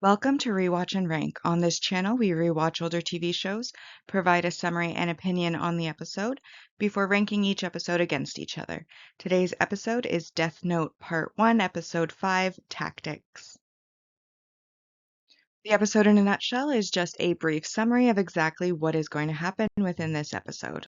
Welcome to Rewatch and Rank. On this channel, we rewatch older TV shows, provide a summary and opinion on the episode before ranking each episode against each other. Today's episode is Death Note Part 1, Episode 5, Tactics. The episode in a nutshell is just a brief summary of exactly what is going to happen within this episode.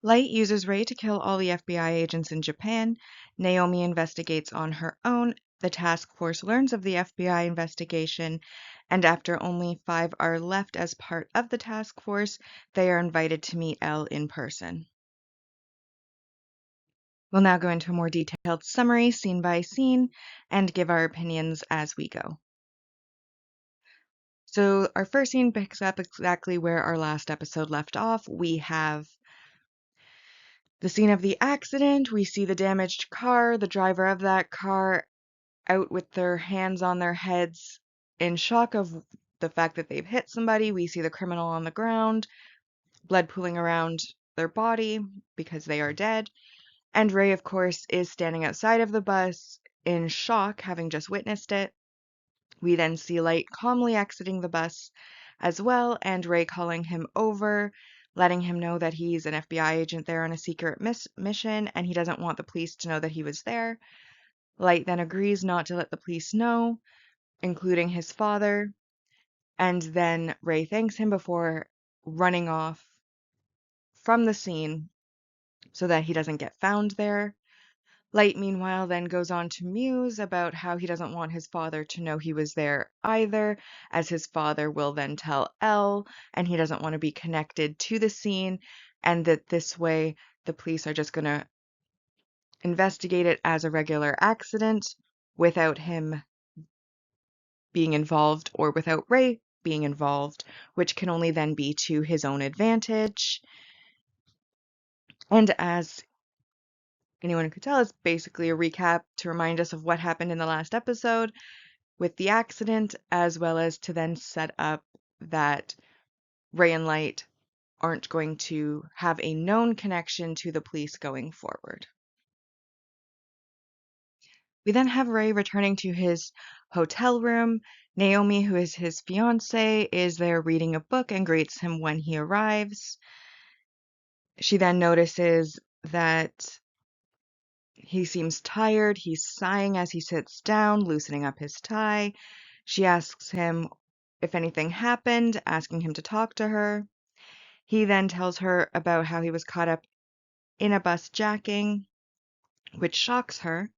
Light uses Rei to kill all the FBI agents in Japan. Naomi investigates on her own. The task force learns of the FBI investigation, and after only 5 are left as part of the task force, they are invited to meet Elle in person. We'll now go into a more detailed summary, scene by scene, and give our opinions as we go. So our first scene picks up exactly where our last episode left off. We have the scene of the accident. We see the damaged car, the driver of that car out with their hands on their heads in shock of the fact that they've hit somebody. We see the criminal on the ground, blood pooling around their body because they are dead. And Rei, of course, is standing outside of the bus in shock, having just witnessed it. We then see Light calmly exiting the bus as well, and Rei calling him over, letting him know that he's an FBI agent there on a secret mission, and he doesn't want the police to know that he was there. Light then agrees not to let the police know, including his father, and then Rei thanks him before running off from the scene so that he doesn't get found there. Light, meanwhile, then goes on to muse about how he doesn't want his father to know he was there either, as his father will then tell Elle, and he doesn't want to be connected to the scene, and that this way the police are just going to investigate it as a regular accident without him being involved or without Rei being involved, which can only then be to his own advantage. And as anyone could tell, it's basically a recap to remind us of what happened in the last episode with the accident, as well as to then set up that Rei and Light aren't going to have a known connection to the police going forward. We then have Rei returning to his hotel room. Naomi, who is his fiancée, is there reading a book and greets him when he arrives. She then notices that he seems tired. He's sighing as he sits down, loosening up his tie. She asks him if anything happened, asking him to talk to her. He then tells her about how he was caught up in a bus jacking, which shocks her.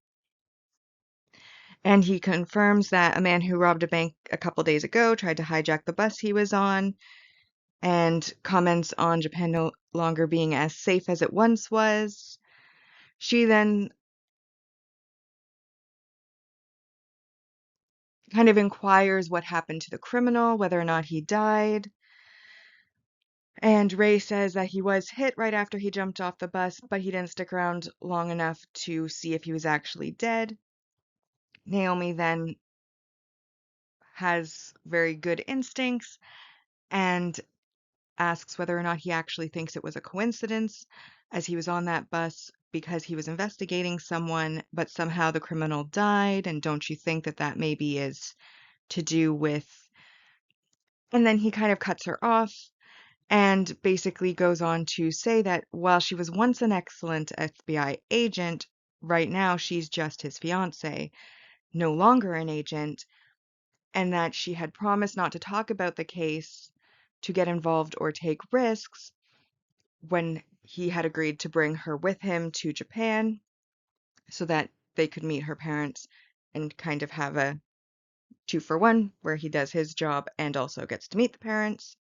And he confirms that a man who robbed a bank a couple days ago tried to hijack the bus he was on, and comments on Japan no longer being as safe as it once was. She then kind of inquires what happened to the criminal, whether or not he died. And Rei says that he was hit right after he jumped off the bus, but he didn't stick around long enough to see if he was actually dead. Naomi then has very good instincts and asks whether or not he actually thinks it was a coincidence, as he was on that bus because he was investigating someone, but somehow the criminal died, and don't you think that that maybe is to do with... And then he kind of cuts her off and basically goes on to say that while she was once an excellent FBI agent, right now she's just his fiancée, no longer an agent, and that she had promised not to talk about the case, to get involved or take risks, when he had agreed to bring her with him to Japan so that they could meet her parents and kind of have a 2-for-1 where he does his job and also gets to meet the parents.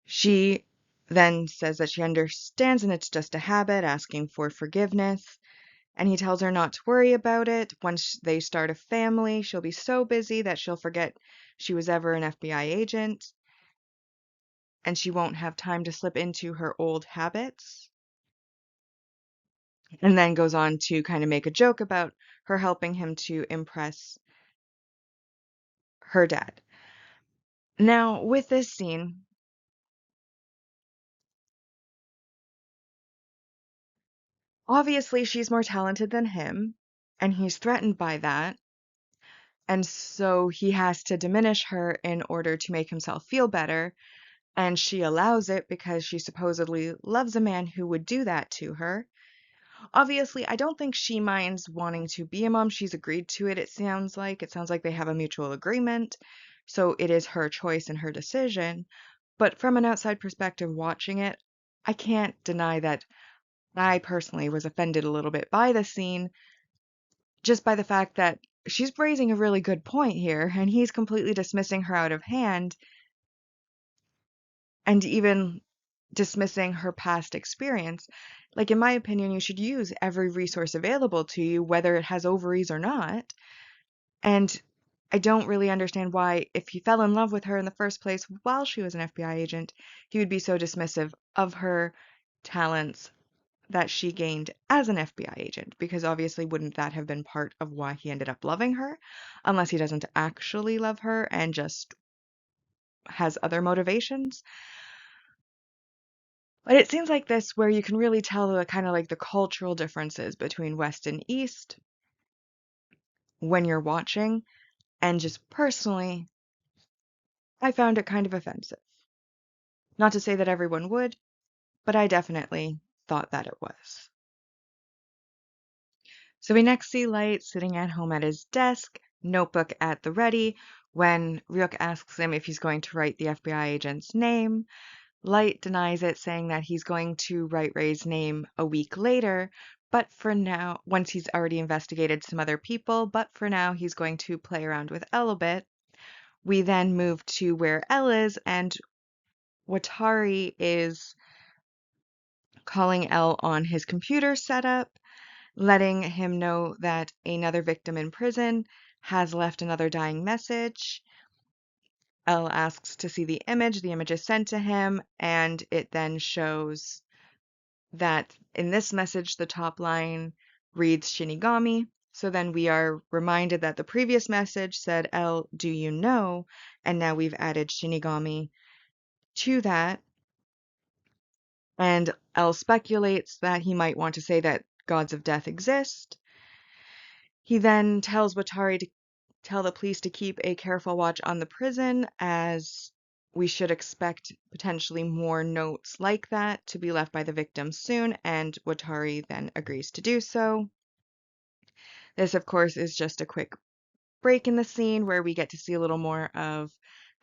She then says that she understands and it's just a habit, asking for forgiveness. And he tells her not to worry about it. Once they start a family, she'll be so busy that she'll forget she was ever an FBI agent, and she won't have time to slip into her old habits. And then goes on to kind of make a joke about her helping him to impress her dad. Now, with this scene, obviously she's more talented than him. and he's threatened by that. And so he has to diminish her in order to make himself feel better. And she allows it because she supposedly loves a man who would do that to her. Obviously, I don't think she minds wanting to be a mom. She's agreed to it, it sounds like. It sounds like they have a mutual agreement. So it is her choice and her decision. But from an outside perspective watching it, I can't deny that I personally was offended a little bit by the scene, just by the fact that she's raising a really good point here, and he's completely dismissing her out of hand and even dismissing her past experience. Like, in my opinion, you should use every resource available to you, whether it has ovaries or not. And I don't really understand why, if he fell in love with her in the first place while she was an FBI agent, he would be so dismissive of her talents that she gained as an FBI agent, because obviously wouldn't that have been part of why he ended up loving her, unless he doesn't actually love her and just has other motivations. But it seems like this where you can really tell the kind of like the cultural differences between West and East when you're watching, and just personally, I found it kind of offensive. Not to say that everyone would, but I definitely thought that it was. So we next see Light sitting at home at his desk, notebook at the ready, when Ryuk asks him if he's going to write the FBI agent's name. Light denies it, saying that he's going to write Ray's name a week later, but for now, once he's already investigated some other people, but for now he's going to play around with Elle a bit. We then move to where Elle is, and Watari is calling Elle on his computer setup, letting him know that another victim in prison has left another dying message. Elle asks to see the image. The image is sent to him, and it then shows that in this message, the top line reads Shinigami. So then we are reminded that the previous message said, Elle, do you know? And now we've added Shinigami to that. And Elle speculates that he might want to say that gods of death exist. He then tells Watari to tell the police to keep a careful watch on the prison, as we should expect potentially more notes like that to be left by the victim soon, and Watari then agrees to do so. This, of course, is just a quick break in the scene where we get to see a little more of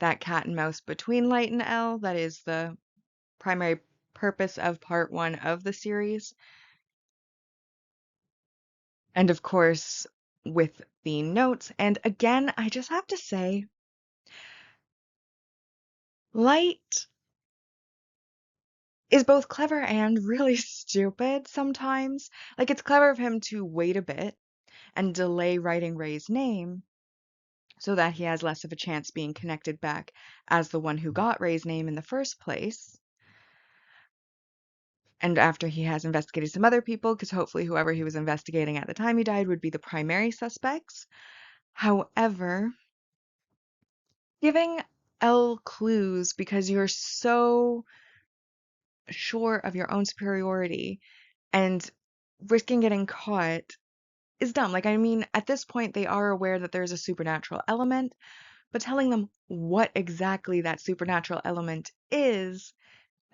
that cat and mouse between Light and Elle. That is the primary purpose of part one of the series. And of course, with the notes. And again, I just have to say, Light is both clever and really stupid sometimes. Like, it's clever of him to wait a bit and delay writing Ray's name so that he has less of a chance being connected back as the one who got Ray's name in the first place. And after he has investigated some other people, because hopefully whoever he was investigating at the time he died would be the primary suspects. However, giving Elle clues because you're so sure of your own superiority and risking getting caught is dumb. Like, I mean, at this point, they are aware that there's a supernatural element, but telling them what exactly that supernatural element is,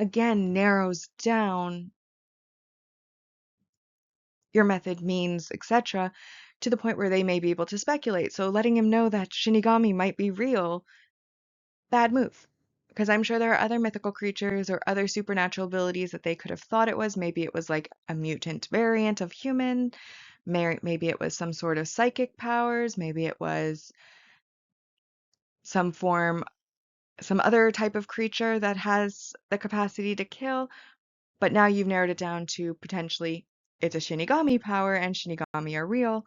again, narrows down your method, means, etc., to the point where they may be able to speculate. So letting him know that Shinigami might be real, bad move. Because I'm sure there are other mythical creatures or other supernatural abilities that they could have thought it was. Maybe it was like a mutant variant of human. Maybe it was some sort of psychic powers. Maybe it was some form, some other type of creature that has the capacity to kill. But now you've narrowed it down to potentially it's a Shinigami power and Shinigami are real,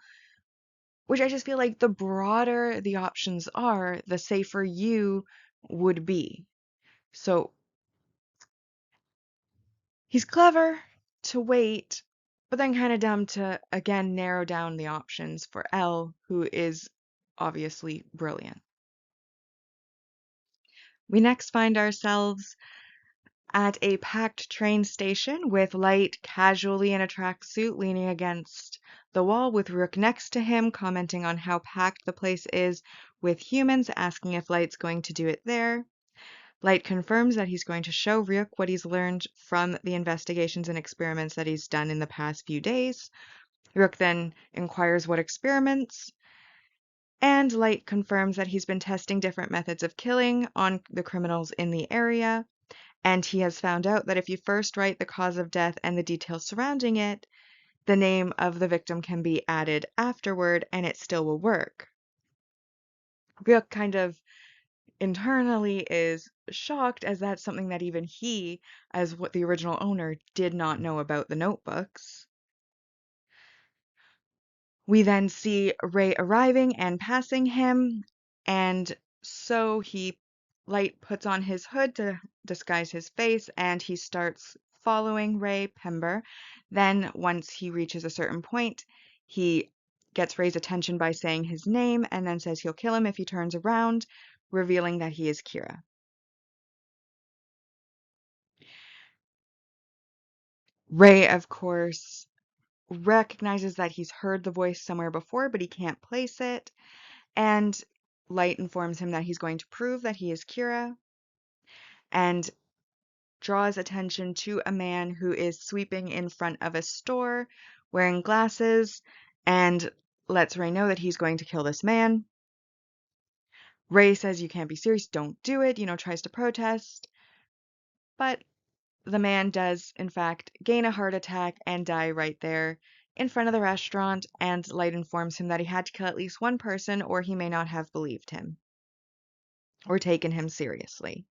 which I just feel like the broader the options are, the safer you would be. So he's clever to wait, but then kind of dumb to again narrow down the options for Elle, who is obviously brilliant. We next find ourselves at a packed train station with Light casually in a tracksuit leaning against the wall with Rook next to him, commenting on how packed the place is with humans, asking if Light's going to do it there. Light confirms that he's going to show Ryuk what he's learned from the investigations and experiments that he's done in the past few days. Ryuk then inquires what experiments, and Light confirms that he's been testing different methods of killing on the criminals in the area, and he has found out that if you first write the cause of death and the details surrounding it, the name of the victim can be added afterward and it still will work. Ryuk kind of internally is shocked, as that's something that even he, as what the original owner, did not know about the notebooks. We then see Ray arriving and passing him, and so Light puts on his hood to disguise his face, and he starts following Ray Pember. Then, once he reaches a certain point, he gets Ray's attention by saying his name, and then says he'll kill him if he turns around, revealing that he is Kira. Ray, of course, recognizes that he's heard the voice somewhere before, but he can't place it. And Light informs him that he's going to prove that he is Kira and draws attention to a man who is sweeping in front of a store wearing glasses and lets Ray know that he's going to kill this man. Ray says, "You can't be serious, don't do it," tries to protest. But the man does, in fact, gain a heart attack and die right there in front of the restaurant, and Light informs him that he had to kill at least one person or he may not have believed him or taken him seriously.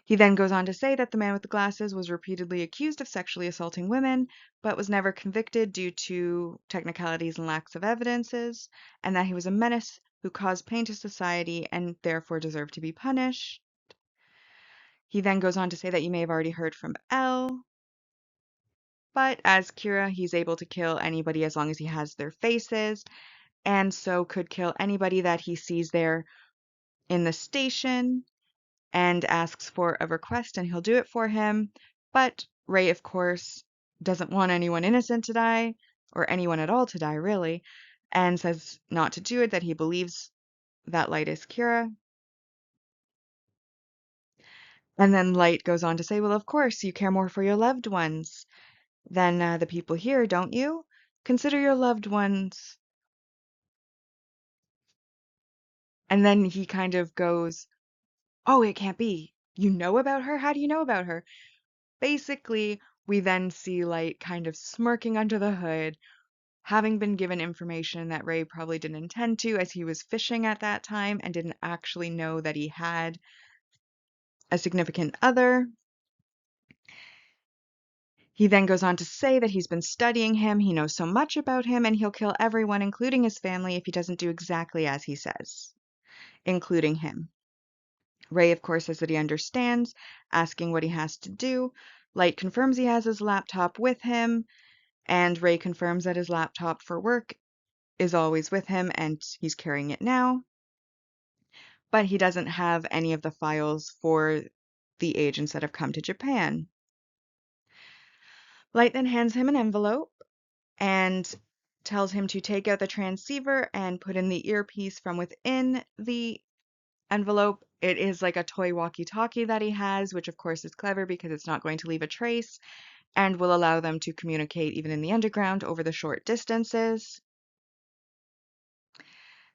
He then goes on to say that the man with the glasses was repeatedly accused of sexually assaulting women, but was never convicted due to technicalities and lacks of evidences, and that he was a menace who caused pain to society and therefore deserved to be punished. He then goes on to say that you may have already heard from L, but as Kira, he's able to kill anybody as long as he has their faces, and so could kill anybody that he sees there in the station and asks for a request and he'll do it for him. But Ray, of course, doesn't want anyone innocent to die, or anyone at all to die, really, and says not to do it, that he believes that Light is Kira. And then Light goes on to say, well, of course, you care more for your loved ones than the people here, don't you? Consider your loved ones. And then he kind of goes, oh, it can't be. You know about her? How do you know about her? Basically, we then see Light kind of smirking under the hood, having been given information that Ray probably didn't intend to, as he was fishing at that time and didn't actually know that he had a significant other. He then goes on to say that he's been studying him, he knows so much about him, and he'll kill everyone, including his family, if he doesn't do exactly as he says, including him. Ray, of course, says that he understands, asking what he has to do. Light confirms he has his laptop with him, and Ray confirms that his laptop for work is always with him and he's carrying it now. But he doesn't have any of the files for the agents that have come to Japan. Light then hands him an envelope and tells him to take out the transceiver and put in the earpiece from within the envelope. It is like a toy walkie-talkie that he has, which of course is clever because it's not going to leave a trace and will allow them to communicate even in the underground over the short distances.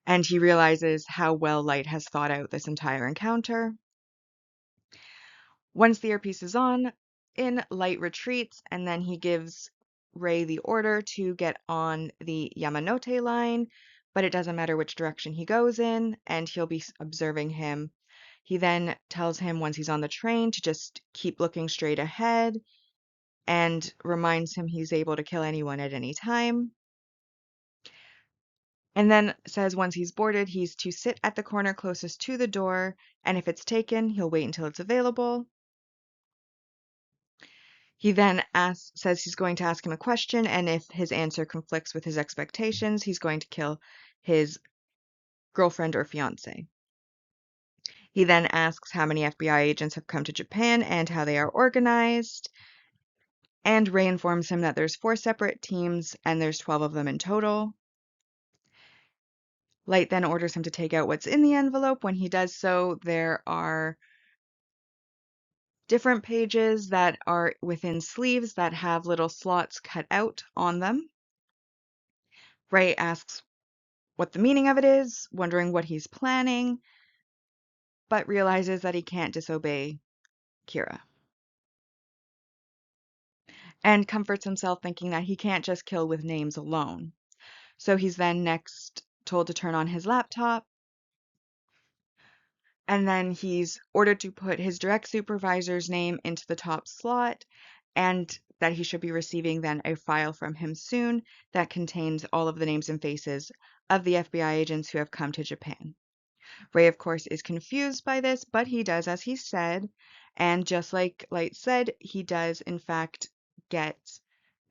And he realizes how well Light has thought out this entire encounter. Once the earpiece is on, Light retreats, and then he gives Ray the order to get on the Yamanote line, but it doesn't matter which direction he goes in, and he'll be observing him. He then tells him once he's on the train to just keep looking straight ahead, and reminds him he's able to kill anyone at any time. And then says once he's boarded, he's to sit at the corner closest to the door, and if it's taken, he'll wait until it's available. He then says he's going to ask him a question, and if his answer conflicts with his expectations, he's going to kill his girlfriend or fiance. He then asks how many FBI agents have come to Japan and how they are organized. And Ray informs him that there's 4 separate teams and there's 12 of them in total. Light then orders him to take out what's in the envelope. When he does so, there are different pages that are within sleeves that have little slots cut out on them. Ray asks what the meaning of it is, wondering what he's planning, but realizes that he can't disobey Kira. And comforts himself thinking that he can't just kill with names alone. So he's then next told to turn on his laptop, and then he's ordered to put his direct supervisor's name into the top slot, and that he should be receiving then a file from him soon that contains all of the names and faces of the FBI agents who have come to Japan. Ray, of course, is confused by this, but he does as he said, and just like Light said, he does in fact get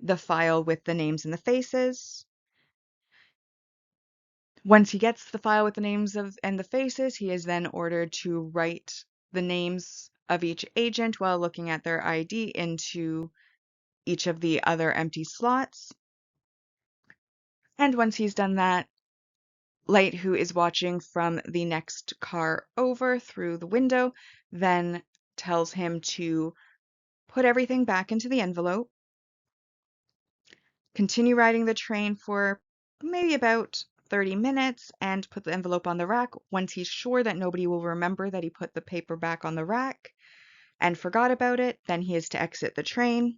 the file with the names and the faces. Once he gets the file with the names and the faces, he is then ordered to write the names of each agent while looking at their ID into each of the other empty slots. And once he's done that, Light, who is watching from the next car over through the window, then tells him to put everything back into the envelope, continue riding the train for maybe about 30 minutes, and put the envelope on the rack. Once he's sure that nobody will remember that he put the paper back on the rack and forgot about it, then he is to exit the train.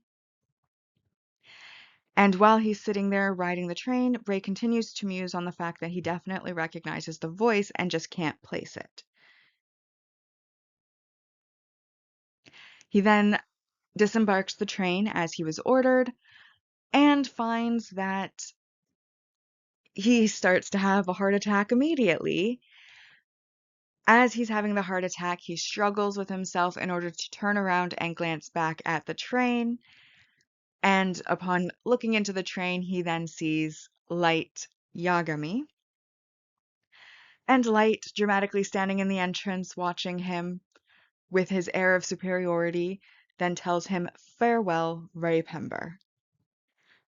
And while he's sitting there riding the train, Ray continues to muse on the fact that he definitely recognizes the voice and just can't place it. He then disembarks the train as he was ordered and finds that he starts to have a heart attack immediately. As he's having the heart attack, he struggles with himself in order to turn around and glance back at the train. And upon looking into the train, he then sees Light Yagami. And Light, dramatically standing in the entrance, watching him with his air of superiority, then tells him, "Farewell, Ray Pember."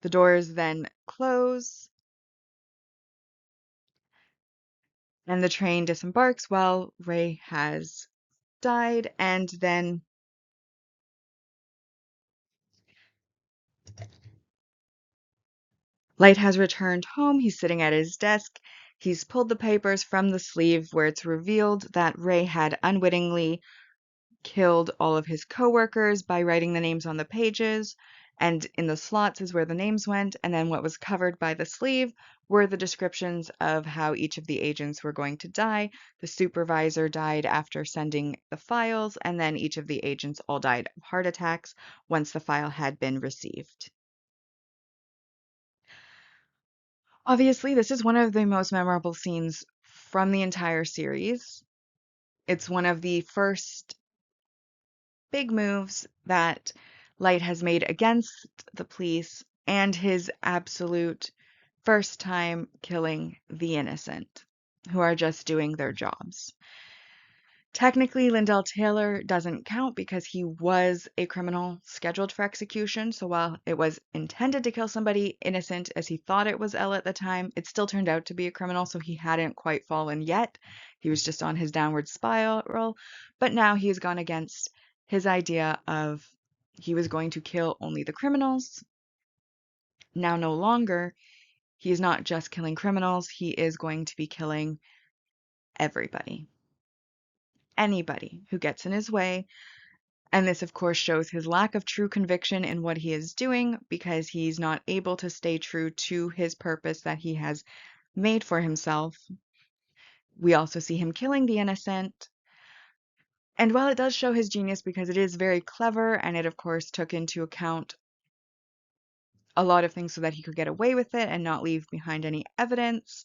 The doors then close, and the train disembarks while Ray has died, and then Light has returned home. He's sitting at his desk. He's pulled the papers from the sleeve where it's revealed that Ray had unwittingly killed all of his coworkers by writing the names on the pages, and in the slots is where the names went, and then what was covered by the sleeve were the descriptions of how each of the agents were going to die. The supervisor died after sending the files, and then each of the agents all died of heart attacks once the file had been received. Obviously, this is one of the most memorable scenes from the entire series. It's one of the first big moves that Light has made against the police, and his absolute first time killing the innocent, who are just doing their jobs. Technically, Lindell Taylor doesn't count because he was a criminal scheduled for execution, so while it was intended to kill somebody innocent as he thought it was Elle at the time, it still turned out to be a criminal, so he hadn't quite fallen yet. He was just on his downward spiral, but now he's gone against his idea of he was going to kill only the criminals. Now no longer, he is not just killing criminals, he is going to be killing everybody. Anybody who gets in his way. And this, of course, shows his lack of true conviction in what he is doing because he's not able to stay true to his purpose that he has made for himself. We also see him killing the innocent. And while it does show his genius because it is very clever and it, of course, took into account a lot of things so that he could get away with it and not leave behind any evidence.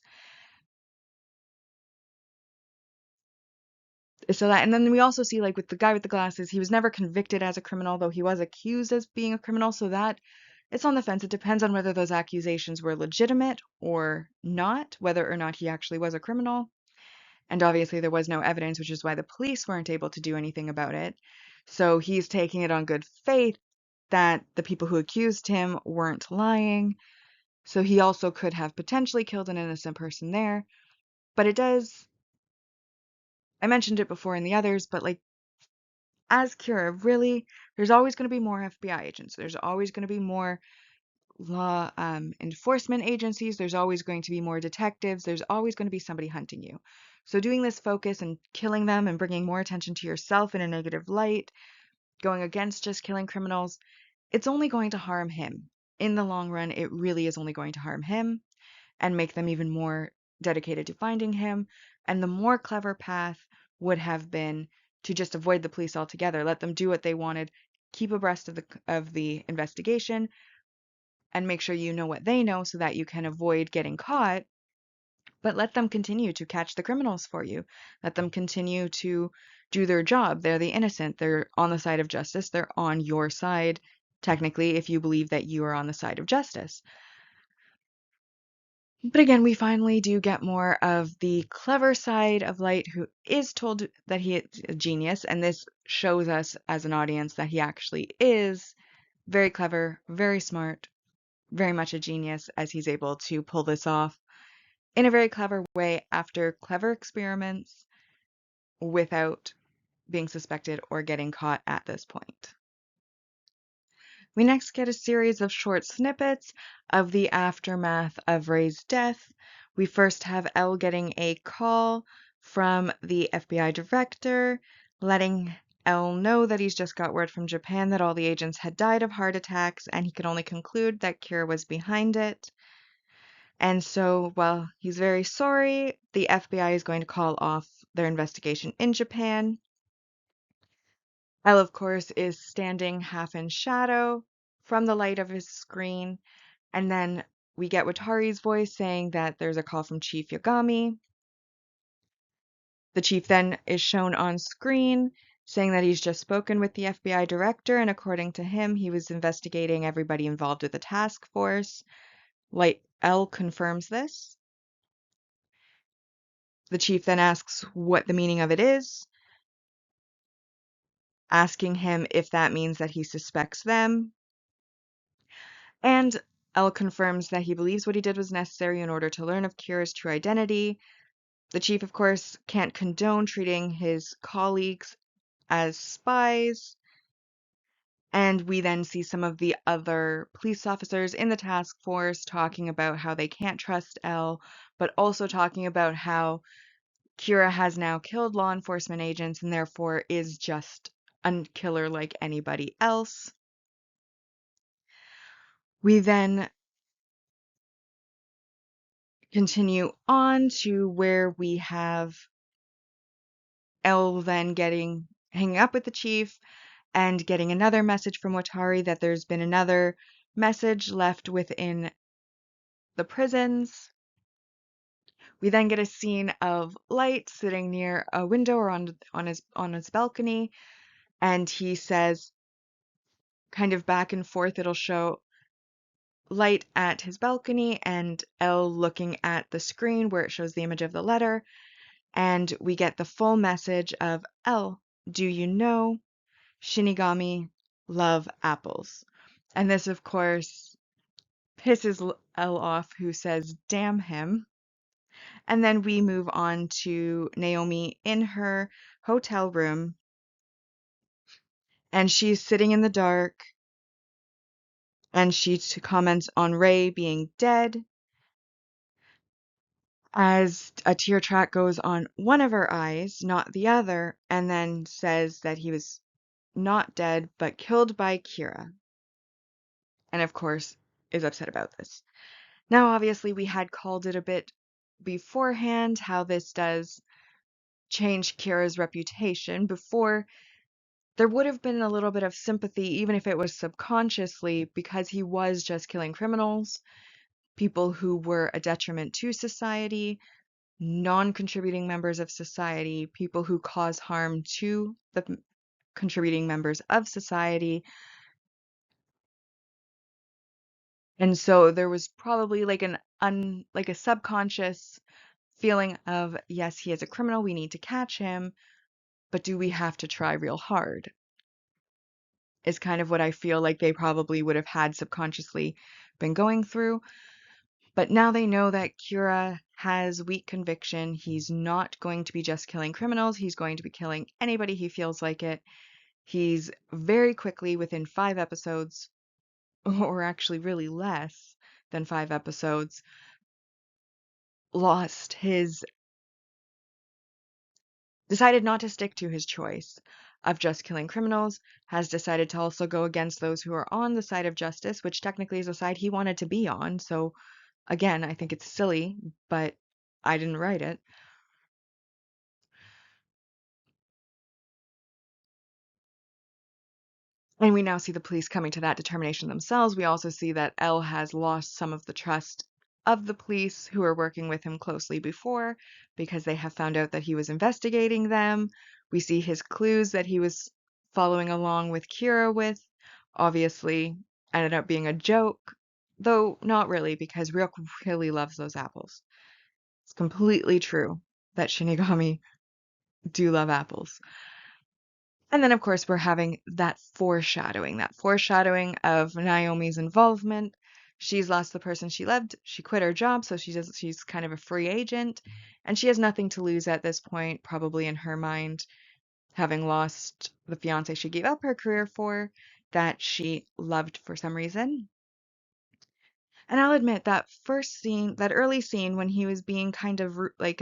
So that, and then we also see, like, with the guy with the glasses, he was never convicted as a criminal, though he was accused as being a criminal, so that it's on the fence. It depends on whether those accusations were legitimate or not, whether or not he actually was a criminal. And obviously there was no evidence, which is why the police weren't able to do anything about it. So he's taking it on good faith that the people who accused him weren't lying. So he also could have potentially killed an innocent person there. But it does, I mentioned it before in the others, but like as Kira, really, there's always going to be more FBI agents. There's always going to be more law enforcement agencies. There's always going to be more detectives. There's always going to be somebody hunting you. So doing this focus and killing them and bringing more attention to yourself in a negative light, going against just killing criminals, it's only going to harm him. In the long run, it really is only going to harm him and make them even more dedicated to finding him. And the more clever path would have been to just avoid the police altogether, let them do what they wanted, keep abreast of the investigation, and make sure you know what they know so that you can avoid getting caught. But let them continue to catch the criminals for you. Let them continue to do their job. They're the innocent. They're on the side of justice. They're on your side, technically, if you believe that you are on the side of justice. But again, we finally do get more of the clever side of Light, who is told that he is a genius, and this shows us as an audience that he actually is very clever, very smart, very much a genius, as he's able to pull this off in a very clever way after clever experiments without being suspected or getting caught at this point. We next get a series of short snippets of the aftermath of Ray's death. We first have Elle getting a call from the FBI director, letting Elle know that he's just got word from Japan that all the agents had died of heart attacks, and he could only conclude that Kira was behind it. And so, while he's very sorry, the FBI is going to call off their investigation in Japan. Elle, of course, is standing half in shadow from the light of his screen, and then we get Watari's voice saying that there's a call from Chief Yagami. The chief then is shown on screen saying that he's just spoken with the FBI director, and according to him, he was investigating everybody involved with the task force. Elle confirms this. The chief then asks what the meaning of it is, asking him if that means that he suspects them. And Elle confirms that he believes what he did was necessary in order to learn of Kira's true identity. The chief, of course, can't condone treating his colleagues as spies. And we then see some of the other police officers in the task force talking about how they can't trust Elle, but also talking about how Kira has now killed law enforcement agents and therefore is just a killer like anybody else. We then continue on to where we have Elle then hanging up with the chief and getting another message from Watari that there's been another message left within the prisons. We then get a scene of Light sitting near a window or on his balcony, and he says, kind of back and forth, it'll show Light at his balcony and Elle looking at the screen where it shows the image of the letter, and we get the full message of Elle, do you know Shinigami love apples? And this, of course, pisses Elle off, who says, damn him. And then we move on to Naomi in her hotel room, and she's sitting in the dark, and she comments on Ray being dead as a tear track goes on one of her eyes, not the other, and then says that he was not dead, but killed by Kira. And of course, is upset about this. Now, obviously, we had called it a bit beforehand how this does change Kira's reputation. Before, there would have been a little bit of sympathy, even if it was subconsciously, because he was just killing criminals, people who were a detriment to society, non-contributing members of society, people who cause harm to the contributing members of society. And so there was probably like like a subconscious feeling of, yes, he is a criminal, we need to catch him, but do we have to try real hard? is kind of what I feel like they probably would have had subconsciously been going through. But now they know that Kira has weak conviction. He's not going to be just killing criminals, he's going to be killing anybody he feels like it. He's very quickly, within 5 episodes, or actually really less than 5 episodes, lost his decided not to stick to his choice of just killing criminals, has decided to also go against those who are on the side of justice, which technically is a side he wanted to be on. So, again, I think it's silly, but I didn't write it. And we now see the police coming to that determination themselves. We also see that Elle has lost some of the trust of the police who were working with him closely before because they have found out that he was investigating them. We see his clues that he was following along with Kira with, obviously ended up being a joke, though not really because Ryuk really loves those apples. It's completely true that Shinigami do love apples. And then, of course, we're having that foreshadowing of Naomi's involvement. She's lost the person she loved. She quit her job, so she's kind of a free agent, and she has nothing to lose at this point, probably in her mind, having lost the fiance she gave up her career for, that she loved for some reason. And I'll admit that first scene, that early scene when he was being kind of like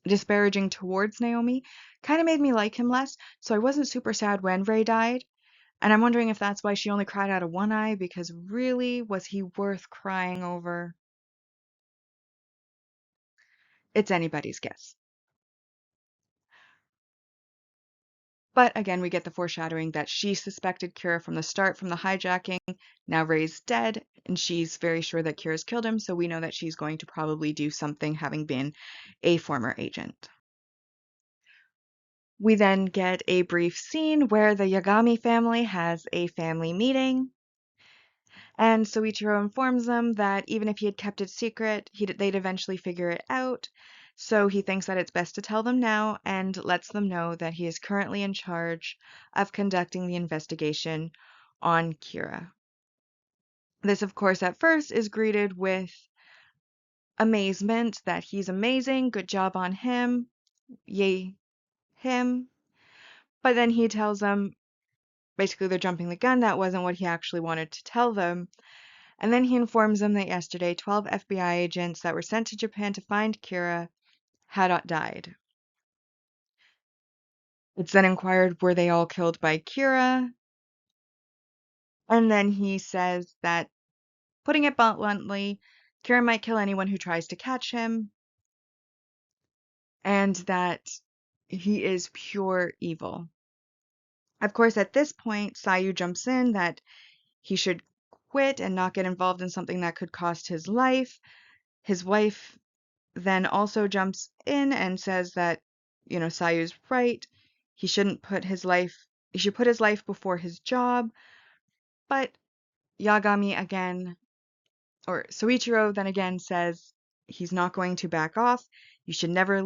disparaging towards Naomi, kind of made me like him less. So I wasn't super sad when Ray died. And I'm wondering if that's why she only cried out of one eye, because really, was he worth crying over? It's anybody's guess. But again, we get the foreshadowing that she suspected Kira from the start from the hijacking. Now Ray's dead, and she's very sure that Kira's killed him, so we know that she's going to probably do something, having been a former agent. We then get a brief scene where the Yagami family has a family meeting. And Soichiro informs them that even if he had kept it secret, they'd eventually figure it out. So he thinks that it's best to tell them now and lets them know that he is currently in charge of conducting the investigation on Kira. This, of course, at first is greeted with amazement that he's amazing, good job on him, yay, him. But then he tells them basically they're jumping the gun, that wasn't what he actually wanted to tell them. And then he informs them that yesterday 12 FBI agents that were sent to Japan to find Kira had died. It's then inquired, were they all killed by Kira? And then he says that, putting it bluntly, Kira might kill anyone who tries to catch him, and that he is pure evil. Of course, at this point, Sayu jumps in that he should quit and not get involved in something that could cost his life. His wife then also jumps in and says that, Sayu's right. He should put his life before his job. But Yagami again, or Soichiro then again says he's not going to back off. You should never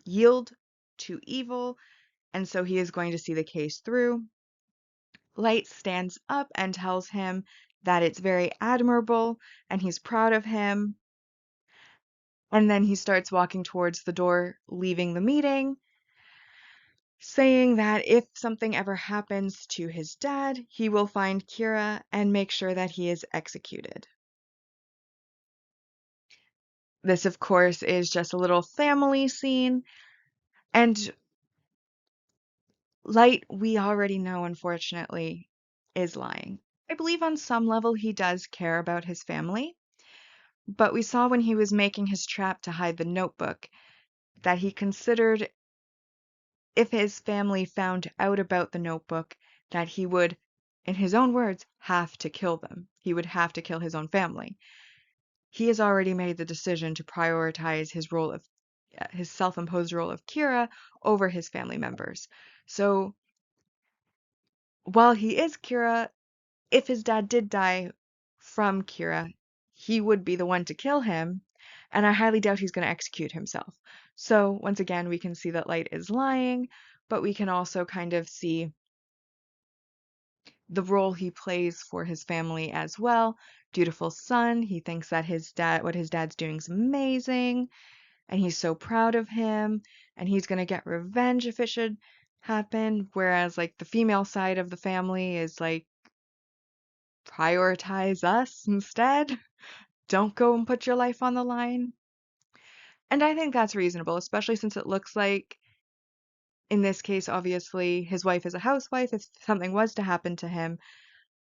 yield to evil. And so he is going to see the case through. Light stands up and tells him that it's very admirable and he's proud of him. And then he starts walking towards the door, leaving the meeting, saying that if something ever happens to his dad, he will find Kira and make sure that he is executed. This, of course, is just a little family scene, and Light, we already know, unfortunately, is lying. I believe on some level he does care about his family, but we saw when he was making his trap to hide the notebook that he considered if his family found out about the notebook, that he would, in his own words, have to kill them. He would have to kill his own family. He has already made the decision to prioritize his self-imposed role of Kira over his family members. So while he is Kira, if his dad did die from Kira, he would be the one to kill him, and I highly doubt he's going to execute himself. So once again, we can see that Light is lying, but we can also kind of see the role he plays for his family as well. Dutiful son, he thinks that what his dad's doing is amazing, and he's so proud of him, and he's gonna get revenge if it should happen. Whereas, like, the female side of the family is like, prioritize us instead. Don't go and put your life on the line. And I think that's reasonable, especially since it looks like, in this case, obviously, his wife is a housewife. If something was to happen to him,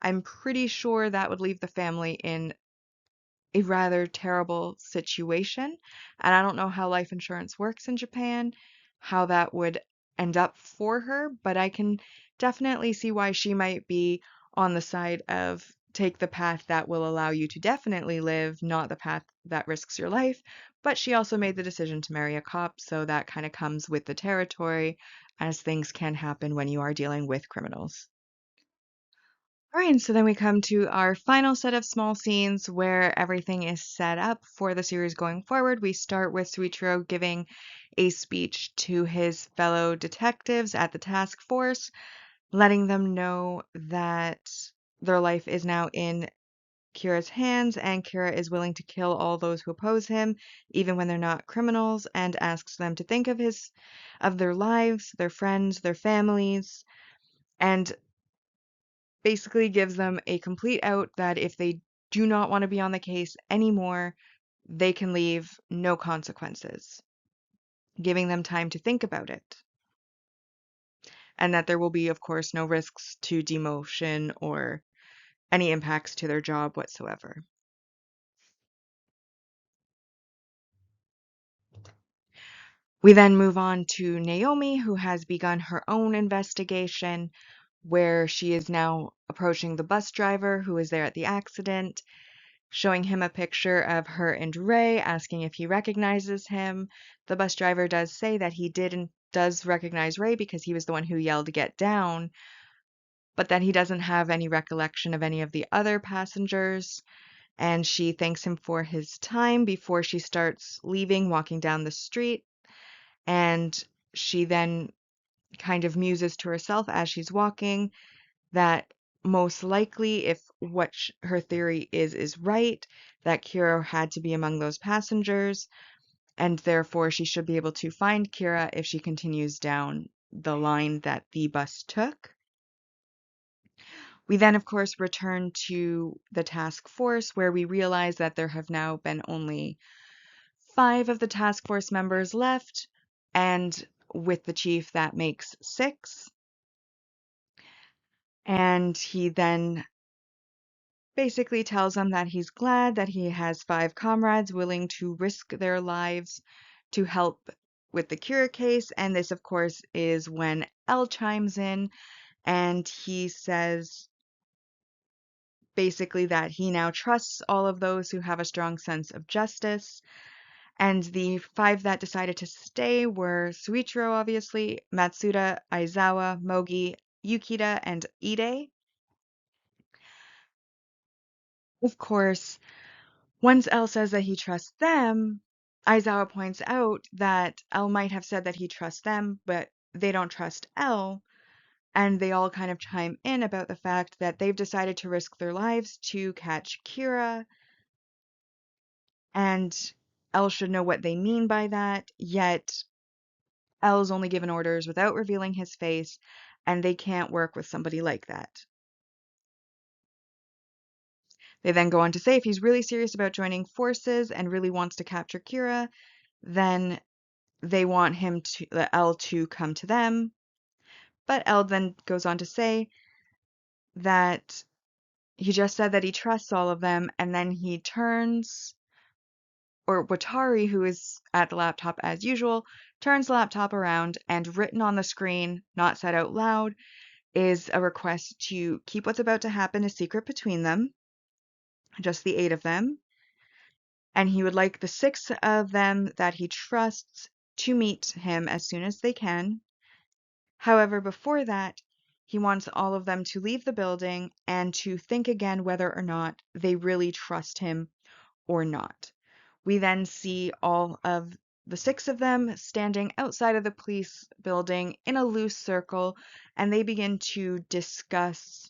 I'm pretty sure that would leave the family in a rather terrible situation. And I don't know how life insurance works in Japan, how that would end up for her, but I can definitely see why she might be on the side of take the path that will allow you to definitely live, not the path that risks your life. But she also made the decision to marry a cop, so that kind of comes with the territory, as things can happen when you are dealing with criminals. All right, so then we come to our final set of small scenes where everything is set up for the series going forward. We start with Suichiro giving a speech to his fellow detectives at the task force, letting them know that their life is now in Kira's hands and Kira is willing to kill all those who oppose him, even when they're not criminals, and asks them to think of their lives, their friends, their families, and basically gives them a complete out that if they do not want to be on the case anymore, they can leave, no consequences, giving them time to think about it. And that there will be, of course, no risks to demotion or any impacts to their job whatsoever. We then move on to Naomi, who has begun her own investigation, where she is now approaching the bus driver who was there at the accident, showing him a picture of her and Ray, asking if he recognizes him. The bus driver does say that he does recognize Ray because he was the one who yelled to get down, but that he doesn't have any recollection of any of the other passengers. And she thanks him for his time before she starts leaving, walking down the street. And she then kind of muses to herself as she's walking that most likely, if her theory is right, that Kira had to be among those passengers, and therefore she should be able to find Kira if she continues down the line that the bus took. We then, of course, return to the task force where we realize that there have now been only 5 of the task force members left, and with the chief, that makes 6. And he then basically tells them that he's glad that he has 5 comrades willing to risk their lives to help with the Kira case. And this, of course, is when L chimes in and he says basically that he now trusts all of those who have a strong sense of justice. And the 5 that decided to stay were Suichiro, obviously, Matsuda, Aizawa, Mogi, Yukita, and Ide. Of course, once L says that he trusts them, Aizawa points out that L might have said that he trusts them, but they don't trust L, and they all kind of chime in about the fact that they've decided to risk their lives to catch Kira, and L should know what they mean by that, yet L's only given orders without revealing his face, and they can't work with somebody like that. They then go on to say if he's really serious about joining forces and really wants to capture Kira, then they want L to come to them. But L then goes on to say that he just said that he trusts all of them, and then he turns, or Watari, who is at the laptop as usual, turns the laptop around, and written on the screen, not said out loud, is a request to keep what's about to happen a secret between them, just the 8 of them, and he would like the 6 of them that he trusts to meet him as soon as they can. However, before that, he wants all of them to leave the building and to think again whether or not they really trust him or not. We then see all of the six of them standing outside of the police building in a loose circle, and they begin to discuss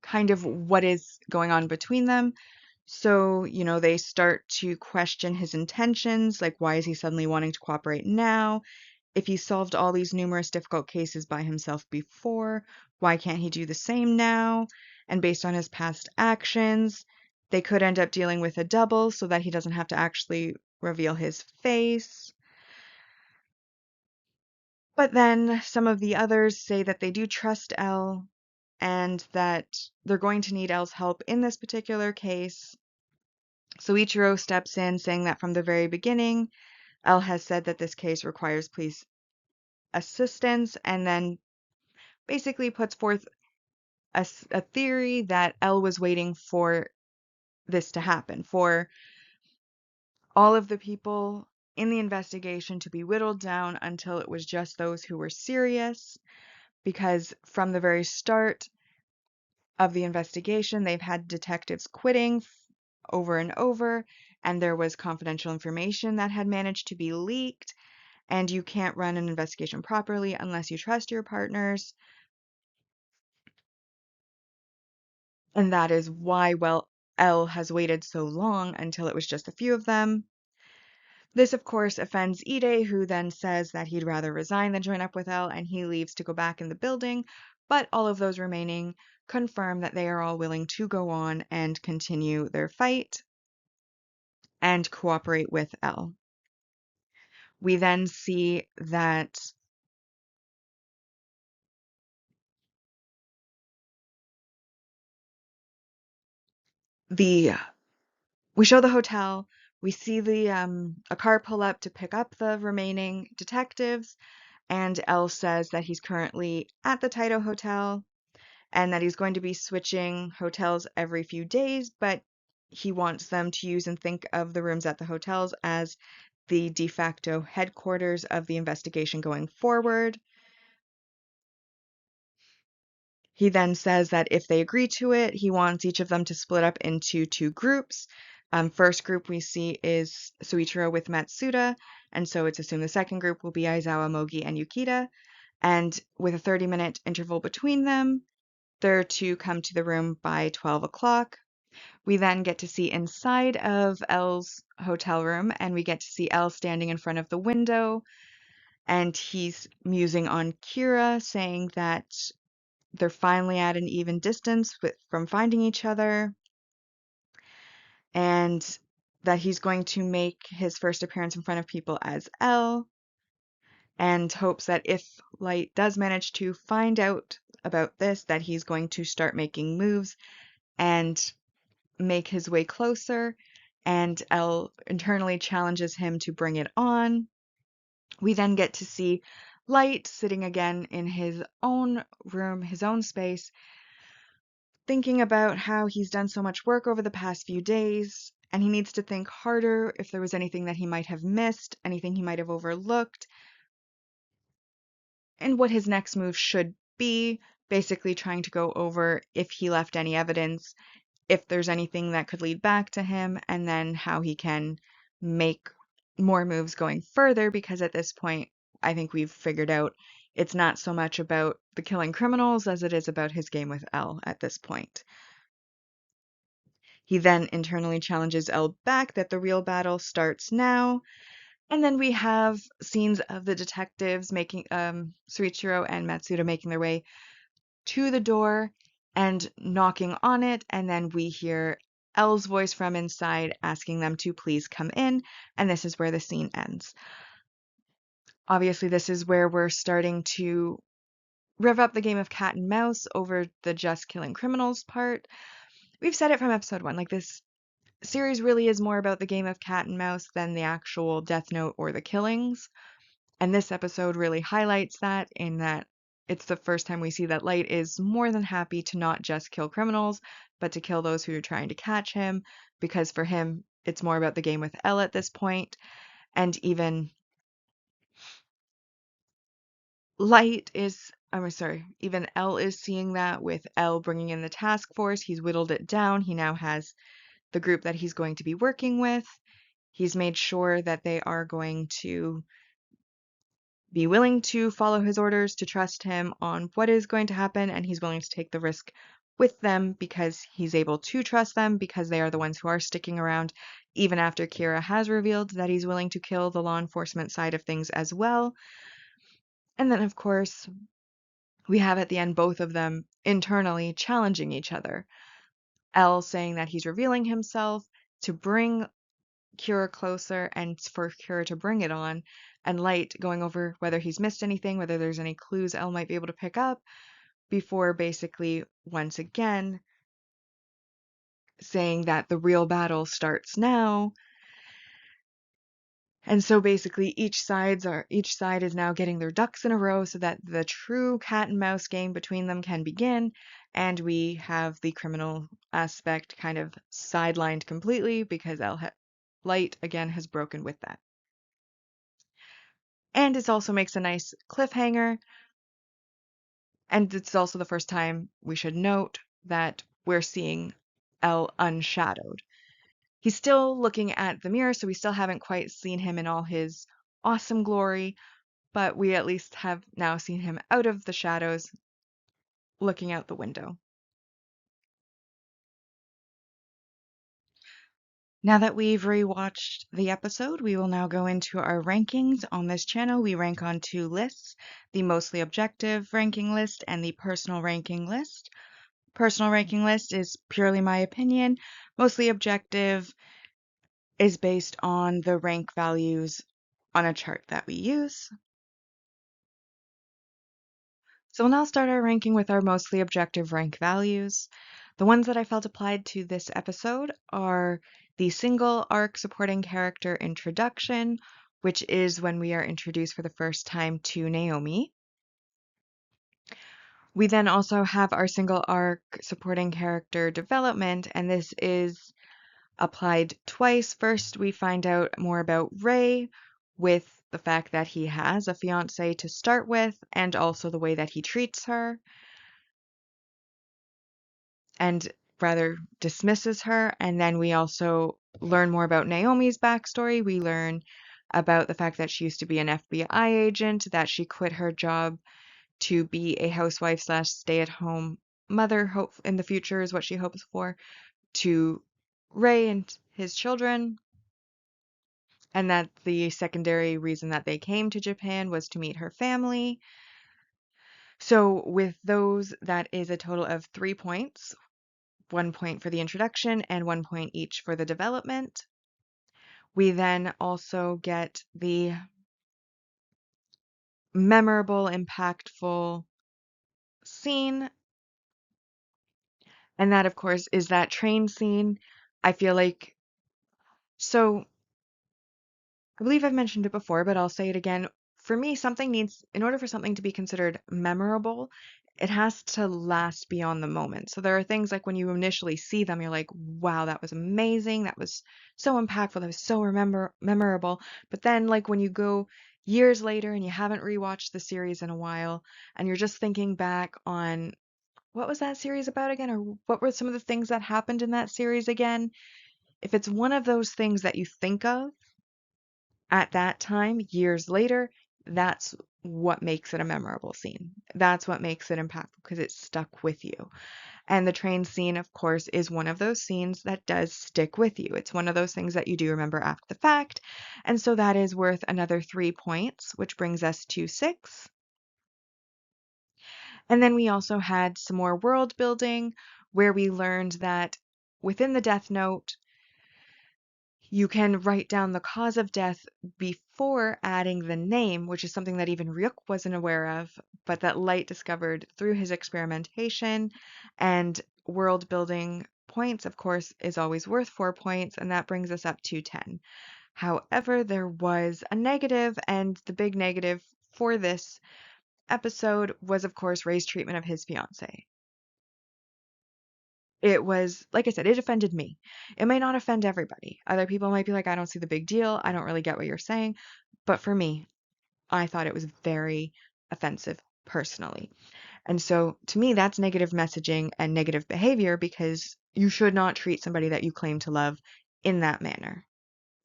kind of what is going on between them. So, they start to question his intentions, like why is he suddenly wanting to cooperate now? If he solved all these numerous difficult cases by himself before, why can't he do the same now? And based on his past actions, they could end up dealing with a double so that he doesn't have to actually reveal his face. But then some of the others say that they do trust Elle and that they're going to need Elle's help in this particular case. So Ichiro steps in, saying that from the very beginning, Elle has said that this case requires police assistance, and then basically puts forth a theory that Elle was waiting for this to happen, for all of the people in the investigation to be whittled down until it was just those who were serious, because from the very start of the investigation, they've had detectives quitting over and over, and there was confidential information that had managed to be leaked, and you can't run an investigation properly unless you trust your partners. And that is why, well, Elle has waited so long until it was just a few of them. This, of course, offends Ide, who then says that he'd rather resign than join up with Elle, and he leaves to go back in the building. But all of those remaining confirm that they are all willing to go on and continue their fight and cooperate with Elle. We then see that the we show the hotel. We see a car pull up to pick up the remaining detectives, and Elle says that he's currently at the Taito Hotel and that he's going to be switching hotels every few days, but he wants them to use and think of the rooms at the hotels as the de facto headquarters of the investigation going forward. He then says that if they agree to it, he wants each of them to split up into two groups. First group we see is Suichiro with Matsuda, and so it's assumed the second group will be Aizawa, Mogi, and Yukita. And with a 30-minute interval between them, they're to come to the room by 12 o'clock. We then get to see inside of Elle's hotel room, and we get to see Elle standing in front of the window, and he's musing on Kira, saying that they're finally at an even distance from finding each other, and that he's going to make his first appearance in front of people as Elle, and hopes that if Light does manage to find out about this, that he's going to start making moves and make his way closer, and Elle internally challenges him to bring it on. We then get to see Light sitting again in his own room, his own space, thinking about how he's done so much work over the past few days, and he needs to think harder if there was anything that he might have missed, anything he might have overlooked, and what his next move should be, basically trying to go over if he left any evidence, if there's anything that could lead back to him, and then how he can make more moves going further, because at this point, I think we've figured out it's not so much about the killing criminals as it is about his game with Elle at this point. He then internally challenges Elle back that the real battle starts now. And then we have scenes of the detectives making Suichiro and Matsuda making their way to the door and knocking on it, and then we hear Elle's voice from inside asking them to please come in, and this is where the scene ends. Obviously, this is where we're starting to rev up the game of cat and mouse over the just killing criminals part. We've said it from episode 1, like this series really is more about the game of cat and mouse than the actual Death Note or the killings. And this episode really highlights that, in that it's the first time we see that Light is more than happy to not just kill criminals, but to kill those who are trying to catch him, because for him, it's more about the game with Elle at this point. And even even Elle is seeing that with Elle bringing in the task force. He's whittled it down. He now has the group that he's going to be working with. He's made sure that they are going to be willing to follow his orders, to trust him on what is going to happen, and he's willing to take the risk with them because he's able to trust them because they are the ones who are sticking around even after Kira has revealed that he's willing to kill the law enforcement side of things as well. And then, of course, we have at the end both of them internally challenging each other. Elle saying that he's revealing himself to bring Kira closer and for Kira to bring it on, and Light going over whether he's missed anything, whether there's any clues Elle might be able to pick up, before basically once again saying that the real battle starts now. And so basically each side is now getting their ducks in a row so that the true cat and mouse game between them can begin, and we have the criminal aspect kind of sidelined completely because Light again has broken with that. And it also makes a nice cliffhanger, and it's also the first time we should note that we're seeing Elle unshadowed. He's still looking at the mirror, so we still haven't quite seen him in all his awesome glory, but we at least have now seen him out of the shadows, looking out the window. Now that we've rewatched the episode, we will now go into our rankings. On this channel, we rank on two lists, the mostly objective ranking list and the personal ranking list. Personal ranking list is purely my opinion. Mostly objective is based on the rank values on a chart that we use. So we'll now start our ranking with our mostly objective rank values. The ones that I felt applied to this episode are the single arc supporting character introduction, which is when we are introduced for the first time to Naomi. We then also have our single arc supporting character development, and this is applied twice. First, we find out more about Ray with the fact that he has a fiance to start with, and also the way that he treats her and rather dismisses her. And then we also learn more about Naomi's backstory. We learn about the fact that she used to be an FBI agent, that she quit her job to be a housewife slash stay-at-home mother, hope in the future is what she hopes for, to Ray and his children, and that the secondary reason that they came to Japan was to meet her family. So with those, that is a total of 3 points, 1 point for the introduction and 1 point each for the development. We then also get the memorable, impactful scene, and that, of course, is that train scene. I feel like, so I believe I've mentioned it before, but I'll say it again. For me, in order for something to be considered memorable, it has to last beyond the moment. So there are things like when you initially see them, you're like, wow, that was amazing. That was so impactful. That was so memorable. But then, like, when you go years later and you haven't rewatched the series in a while, and you're just thinking back on what was that series about again, or what were some of the things that happened in that series again, if it's one of those things that you think of at that time, years later, that's what makes it a memorable scene. That's what makes it impactful because it stuck with you. And the train scene, of course, is one of those scenes that does stick with you. It's one of those things that you do remember after the fact. And so that is worth another 3 points, which brings us to 6. And then we also had some more world building where we learned that within the Death Note, you can write down the cause of death before adding the name, which is something that even Ryuk wasn't aware of, but that Light discovered through his experimentation. And world building points, of course, is always worth 4 points, and that brings us up to 10. However, there was a negative, and the big negative for this episode was, of course, Ray's treatment of his fiance. It was, like I said, it offended me. It may not offend everybody. Other people might be like, I don't see the big deal. I don't really get what you're saying. But for me, I thought it was very offensive personally. And so to me, that's negative messaging and negative behavior because you should not treat somebody that you claim to love in that manner.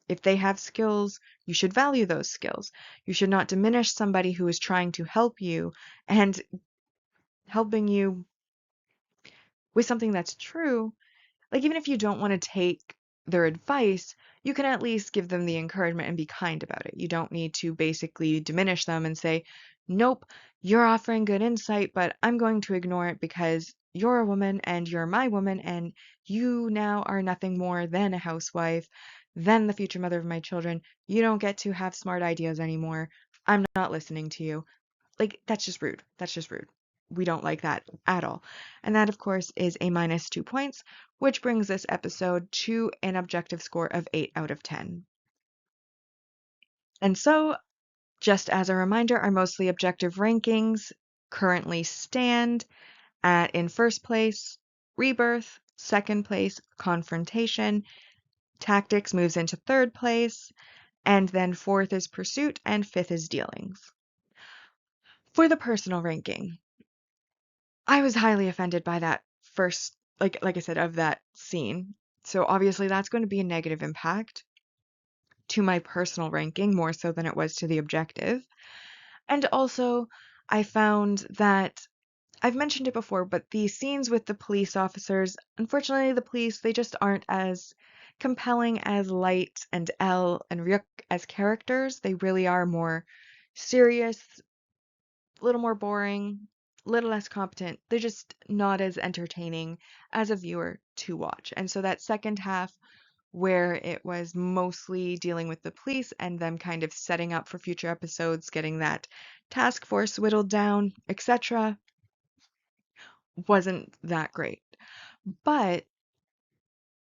If they have skills, you should value those skills. You should not diminish somebody who is trying to help you and helping you with something that's true. Like, even if you don't want to take their advice, you can at least give them the encouragement and be kind about it. You don't need to basically diminish them and say, nope, you're offering good insight, but I'm going to ignore it because you're a woman and you're my woman, and you now are nothing more than a housewife, than the future mother of my children. You don't get to have smart ideas anymore. I'm not listening to you. Like, that's just rude. That's just rude. We don't like that at all. And that, of course, is a minus 2 points, which brings this episode to an objective score of 8 out of 10. And so, just as a reminder, our mostly objective rankings currently stand at, in first place, Rebirth, second place, Confrontation, Tactics moves into third place, and then fourth is Pursuit, and fifth is Dealings. For the personal ranking, I was highly offended by that first, like I said, of that scene. So obviously that's going to be a negative impact to my personal ranking more so than it was to the objective. And also, I found that I've mentioned it before, but the scenes with the police officers, unfortunately, the police, they just aren't as compelling as Light and Elle and Ryuk as characters. They really are more serious, a little more boring, a little less competent. They're just not as entertaining as a viewer to watch. And so that second half, where it was mostly dealing with the police and them kind of setting up for future episodes, getting that task force whittled down, etc., wasn't that great. But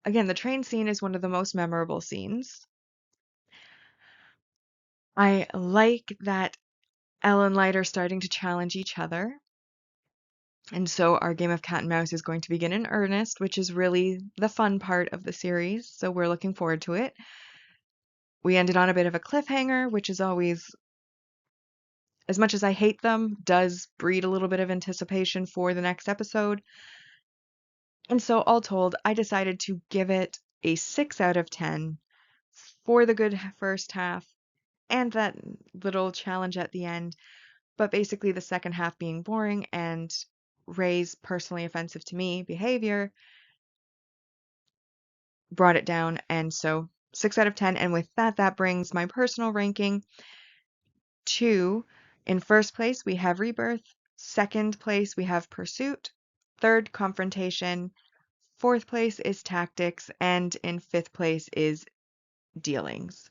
again, the train scene is one of the most memorable scenes. I like that Elle and Light are starting to challenge each other. And so our game of cat and mouse is going to begin in earnest, which is really the fun part of the series. So we're looking forward to it. We ended on a bit of a cliffhanger, which is always, as much as I hate them, does breed a little bit of anticipation for the next episode. And so all told, I decided to give it a 6 out of 10 for the good first half and that little challenge at the end, but basically the second half being boring and Ray's personally offensive to me behavior brought it down. And so 6 out of 10. And with that, that brings my personal ranking to, in first place, we have Rebirth. Second place, we have Pursuit. Third, Confrontation. Fourth place is Tactics. And in fifth place is Dealings.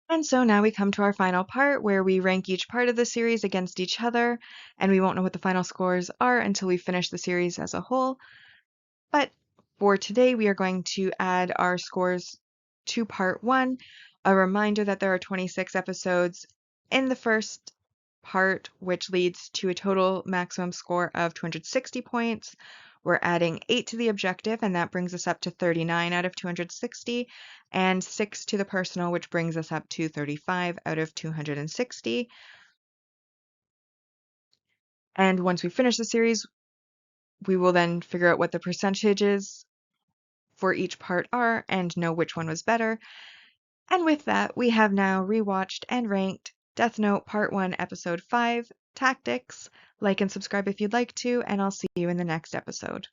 And so now we come to our final part where we rank each part of the series against each other, and we won't know what the final scores are until we finish the series as a whole. But for today, we are going to add our scores to part 1. A reminder that there are 26 episodes in the first part, which leads to a total maximum score of 260 points. We're adding 8 to the objective, and that brings us up to 39 out of 260, and 6 to the personal, which brings us up to 35 out of 260. And once we finish the series, we will then figure out what the percentages for each part are and know which one was better. And with that, we have now rewatched and ranked Death Note Part 1, Episode 5, Tactics. Like and subscribe if you'd like to, and I'll see you in the next episode.